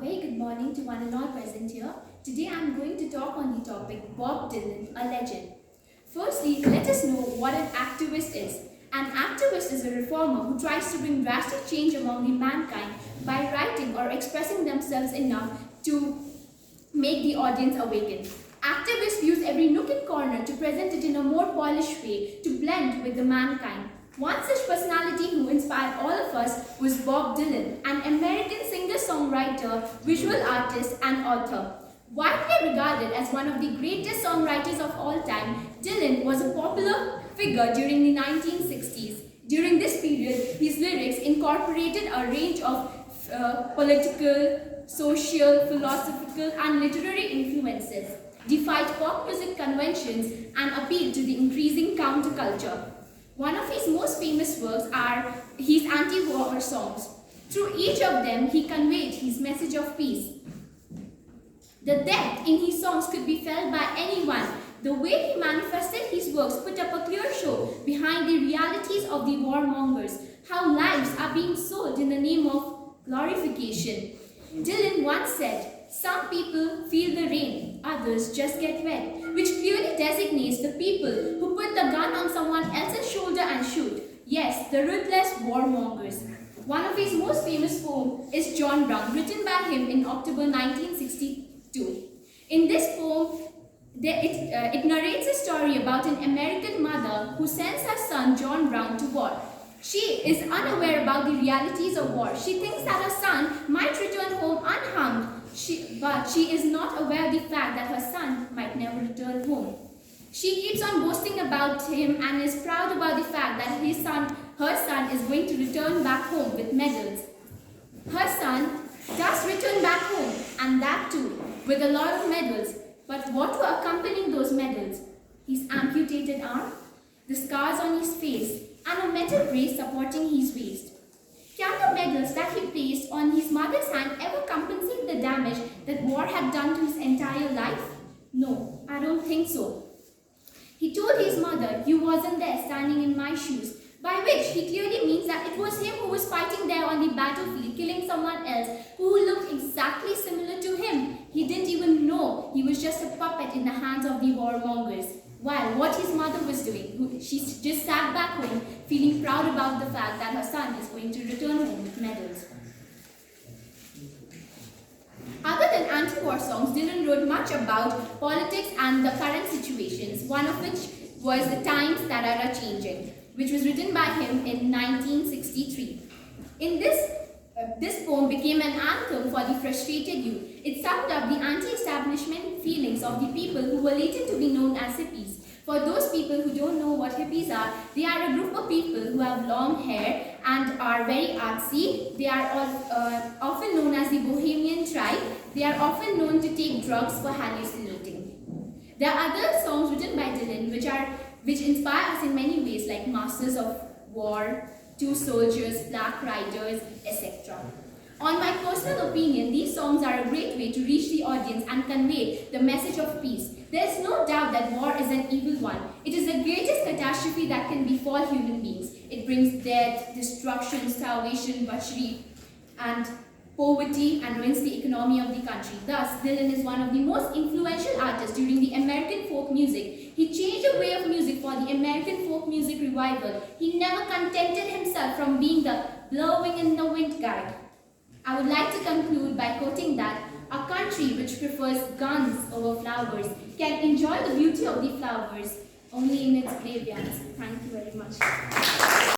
very good morning to one and all present here. Today I am going to talk on the topic Bob Dylan, a legend. Firstly, let us know what an activist is. An activist is a reformer who tries to bring drastic change among the mankind by writing or expressing themselves enough to make the audience awaken. Activists use every nook and corner to present it in a more polished way to blend with the mankind. One such personality who inspired all of us was Bob Dylan, an American singer-songwriter, visual artist and author. Widely regarded as one of the greatest songwriters of all time, Dylan was a popular figure during the 1960s. During this period, his lyrics incorporated a range of political, social, philosophical and literary influences, defied pop music conventions and appealed to the increasing counterculture. One of his most famous works are his anti-war songs. Through each of them, he conveyed his message of peace. The depth in his songs could be felt by anyone. The way he manifested his works put up a clear show behind the realities of the warmongers, how lives are being sold in the name of glorification. Dylan once said, "Some people feel the rain, others just get wet," which clearly designates the people who put the gun on someone else's shoulder and shoot. Yes, the ruthless warmongers. One of his most famous poems is John Brown, written by him in October 1962. In this poem, it narrates a story about an American mother who sends her son John Brown to war. She is unaware about the realities of war. She thinks that her son might return home unharmed, but she is not aware of the fact that her son might never return home. She keeps on boasting about him and is proud about the fact that her son is going to return back home with medals. Her son does return back home, and that too, with a lot of medals. But what were accompanying those medals? His amputated arm, the scars on his face, and a metal brace supporting his waist. Can the medals that he placed on his mother's hand ever compensate the damage that war had done to his entire life? No, I don't think so. He told his mother, "You wasn't there standing in my shoes," by which he clearly means that it was him who was fighting there on the battlefield, killing someone else who looked exactly similar to him. He didn't even know he was just a puppet in the hands of the warmongers. While what his mother was doing, she just sat back home feeling proud about the fact that her son is going to return home with medals. Other than anti-war songs, Dylan wrote much about politics and the current situations, one of which was The Times That Are A-Changing, which was written by him in 1963. In this poem became an anthem for the frustrated youth. It summed up the anti-establishment feelings of the people who were later to be known as hippies. For those people who don't know what hippies are, they are a group of people who have long hair and are very artsy. They are often known as the Bohemian tribe. They are often known to take drugs for hallucinating. There are other songs written by Dylan which inspire us in many ways, like Masters of War, Two Soldiers, Black Riders, etc. On my personal opinion, these songs are a great way to reach the audience and convey the message of peace. There is no doubt that war is an evil one. It is the greatest catastrophe that can befall human beings. It brings death, destruction, starvation, butchery, and poverty, and ruins the economy of the country. Thus, Dylan is one of the most influential artists during the American folk music. He changed the way of music for the American folk music revival. He never contented himself from being the blowing in the wind guide. I would like to conclude by quoting that a country which prefers guns over flowers can enjoy the beauty of the flowers only in its graveyards. Thank you very much.